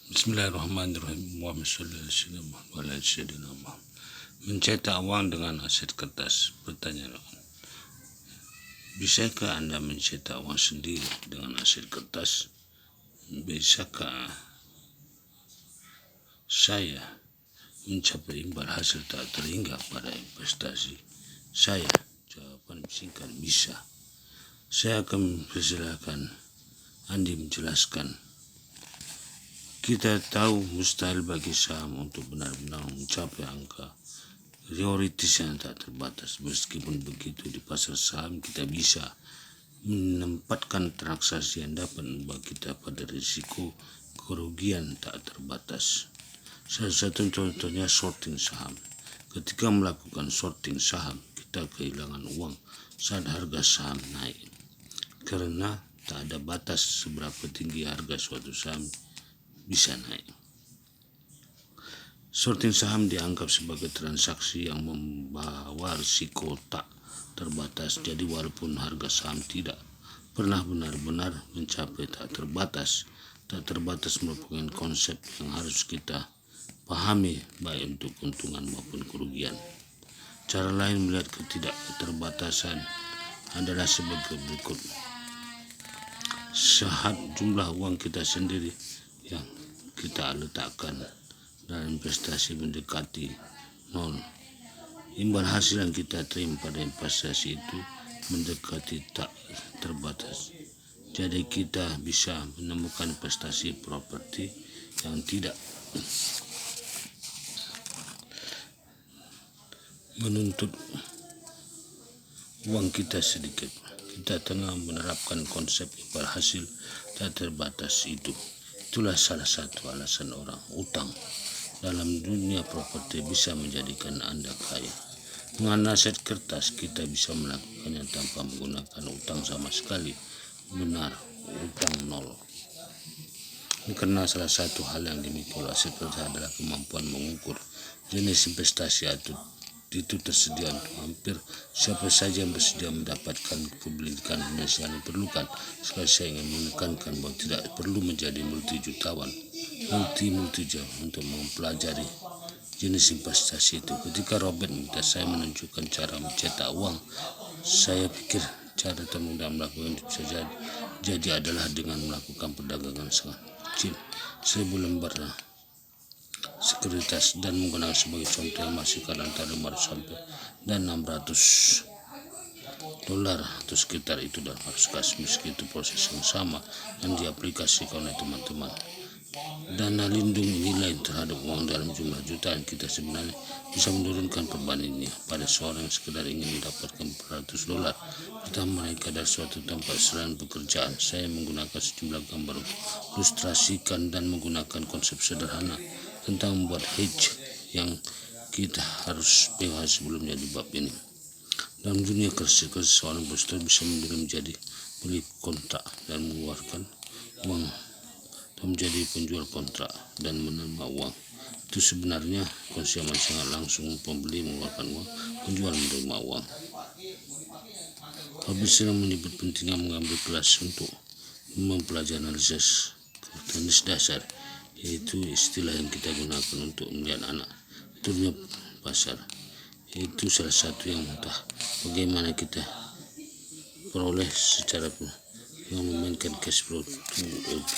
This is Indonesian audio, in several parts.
Bismillahirrahmanirrahim. Mencetak uang dengan aset kertas. Pertanyaan: bisakah Anda mencetak uang sendiri dengan aset kertas? Bisakah saya mencapai imbal hasil tak terhingga pada investasi saya? Jawaban singkat, bisa. Saya akan persilakan Andi menjelaskan. Kita tahu mustahil bagi saham untuk benar-benar mencapai angka prioritas yang tak terbatas. Meskipun begitu, di pasar saham kita bisa menempatkan transaksi yang dapat membawa kita pada risiko kerugian tak terbatas. Salah satu contohnya shorting saham. Ketika melakukan shorting saham, kita kehilangan uang saat harga saham naik, karena tak ada batas seberapa tinggi harga suatu saham bisa naik. Shorting saham dianggap sebagai transaksi yang membawa risiko tak terbatas. Jadi walaupun harga saham tidak pernah benar-benar mencapai tak terbatas merupakan konsep yang harus kita pahami baik untuk keuntungan maupun kerugian. Cara lain melihat ketidakterbatasan adalah sebagai berikut. Saat jumlah uang kita sendiri yang kita letakkan dalam investasi mendekati nol, imbal hasil yang kita terima pada investasi itu mendekati tak terbatas. Jadi kita bisa menemukan investasi properti yang tidak menuntut uang kita sedikit. Kita tengah menerapkan konsep imbal hasil tak terbatas itu. Itulah salah satu alasan orang utang dalam dunia properti bisa menjadikan Anda kaya. Dengan aset kertas kita bisa melakukannya tanpa menggunakan utang sama sekali. Benar, utang nol. Karena salah satu hal yang dimiliki oleh aset kertas adalah kemampuan mengukur jenis investasi itu tersedia untuk hampir siapa saja yang bersedia mendapatkan pendidikan finansial yang diperlukan. Sekali saya ingin menekankan bahwa tidak perlu menjadi multi untuk mempelajari jenis investasi itu. Ketika Robert minta saya menunjukkan cara mencetak uang, saya pikir cara termudah melakukan itu bisa jadi adalah dengan melakukan perdagangan sangat kecil, 1.000 lembar sekuritas, dan menggunakan sebagai contoh yang masih antara 500 sampai dan $600 atau sekitar itu dalam arus kas. Meski itu proses yang sama yang diaplikasikan oleh teman-teman. Dana lindung nilai terhadap uang dalam jumlah jutaan kita sebenarnya bisa menurunkan perbandingannya pada seorang yang sekedar ingin mendapatkan $400 pertama mereka dari suatu tempat selain pekerjaan. Saya menggunakan sejumlah gambar untuk ilustrasikan dan menggunakan konsep sederhana tentang membuat hedge yang kita harus pegang sebelumnya di bab ini. Dalam dunia kerja, seorang investor bisa menjadi beli kontrak dan mengeluarkan uang, atau menjadi penjual kontrak dan menerima uang. Itu sebenarnya konsep yang sangat langsung. Pembeli mengeluarkan uang, penjual menerima uang. Habis sering menyebut pentingnya mengambil kelas untuk mempelajari analisis teknis dasar, yaitu istilah yang kita gunakan untuk melihat anak turunnya pasar. Itu salah satu yang entah bagaimana kita peroleh secara yang memainkan cash flow to OP.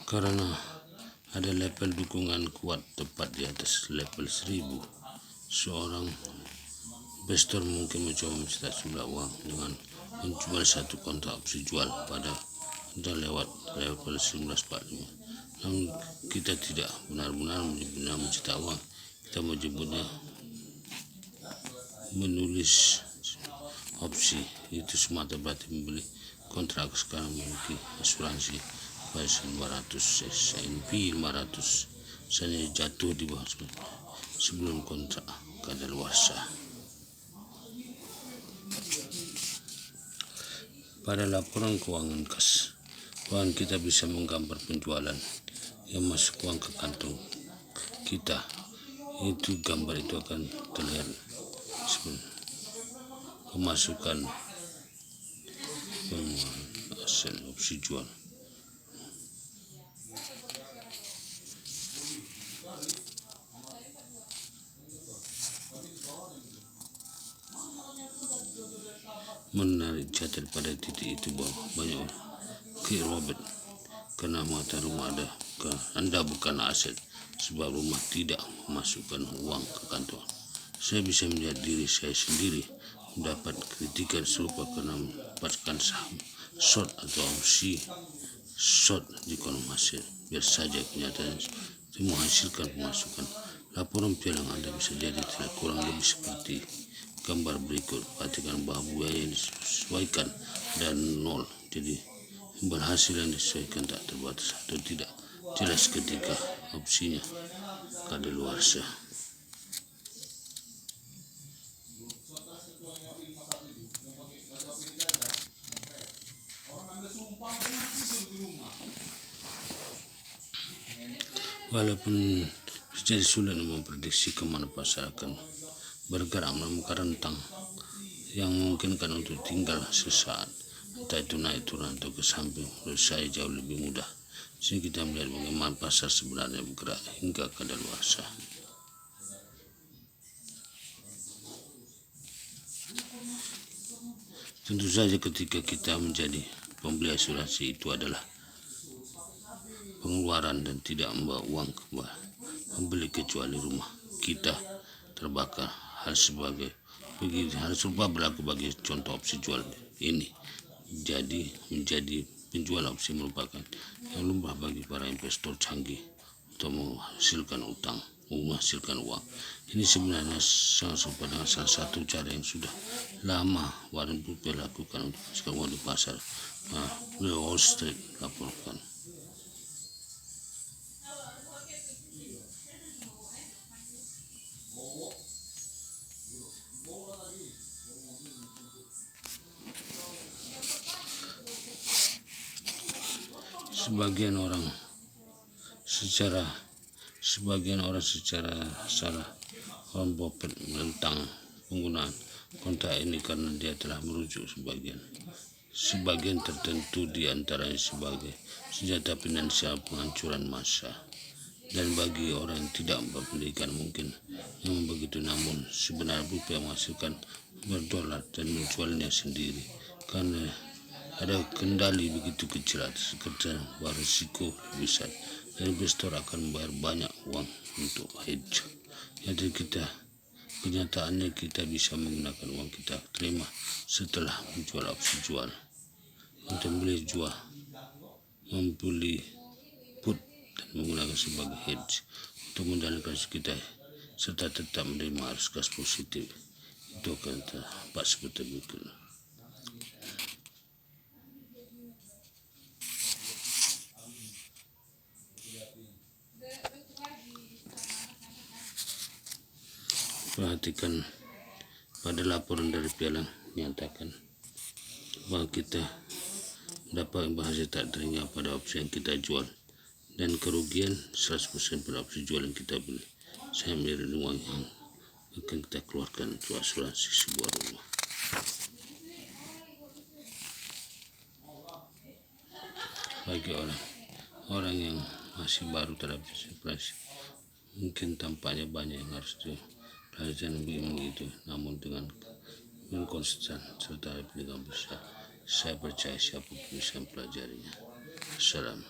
Karena ada level dukungan kuat tepat di atas level 1000, seorang investor mungkin mencoba mencetak jumlah uang dengan menjual satu kontrak opsi jual pada lewat level 1945. Namun kita tidak benar-benar mencetak uang. Kita menyebutnya menulis opsi. Itu semata berarti membeli kontrak. Sekarang memiliki asuransi S&P 500 saya jatuh di bawah sebelum kontrak kadaluarsa. Pada laporan keuangan kas, keuangan kita bisa menggambar penjualan yang masuk uang ke kantong kita. itu gambar itu akan terlihat pemasukan hasil opsi jual. Menarik catat pada titik itu bahwa banyak Robert karena mata rumah Anda bukan aset sebab rumah tidak memasukkan uang ke kantor. Saya bisa melihat diri saya sendiri mendapat kritikan serupa karena mendapatkan saham short atau opsi short di kolom hasil. Biar saja kenyataan itu menghasilkan pemasukan. Laporan pialang Anda bisa jadi tidak kurang lebih seperti gambar berikut. Perhatikan bahwa biaya yang disesuaikan dan nol. Jadi berhasil yang disesuaikan tak terbatas atau tidak jelas ketika opsinya kadaluarsa. Walaupun jadi sulit memprediksi kemana pasar akan bergerak menemukan rentang yang memungkinkan untuk tinggal sesaat, entah itu naik turun atau ke samping, menurut saya jauh lebih mudah. Sehingga kita melihat bagaimana pasar sebenarnya bergerak hingga kadaluarsa. Tentu saja ketika kita menjadi pembeli asuransi itu adalah pengeluaran dan tidak membawa uang kembali membeli kecuali rumah kita terbakar. Hal serupa berlaku bagi contoh opsi jual ini. Jadi menjadi penjual opsi merupakan yang lumrah bagi para investor canggih untuk menghasilkan uang. Ini sebenarnya sangat serupa dengan salah satu cara yang sudah lama Warren Buffett lakukan untuk menghasilkan uang di pasar Wall Street laporkan. Sebagian orang secara salah Warren Buffett tentang penggunaan kontrak ini karena dia telah merujuk sebagian tertentu di antaranya sebagai senjata finansial penghancuran massa. Dan bagi orang yang tidak berpendidikan mungkin memang begitu, namun sebenarnya Buffett menghasilkan berdolar dan menjualnya sendiri karena ada kendali begitu kecil atas kerja berisiko besar dan investor akan membayar banyak uang untuk hedge. Jadi kenyataannya kita bisa menggunakan uang kita terima setelah menjual opsi jual untuk membeli put dan menggunakan sebagai hedge untuk menjalankan kita serta tetap menerima arus gas positif. Itu akan terdapat seperti berikut. Perhatikan pada laporan dari pialang menyatakan bahwa kita dapat imbas tak terhingga pada opsi yang kita jual dan kerugian 100% pada opsi jual yang kita beli. Saya melihat uang yang akan kita keluarkan untuk asuransi sebuah rumah. Bagi orang yang masih baru terhadap inflasi, mungkin tampaknya banyak yang harus pelajaran begitu, namun dengan konsisten serta pegang besar, saya percaya siapapun bisa mempelajarinya. Salam.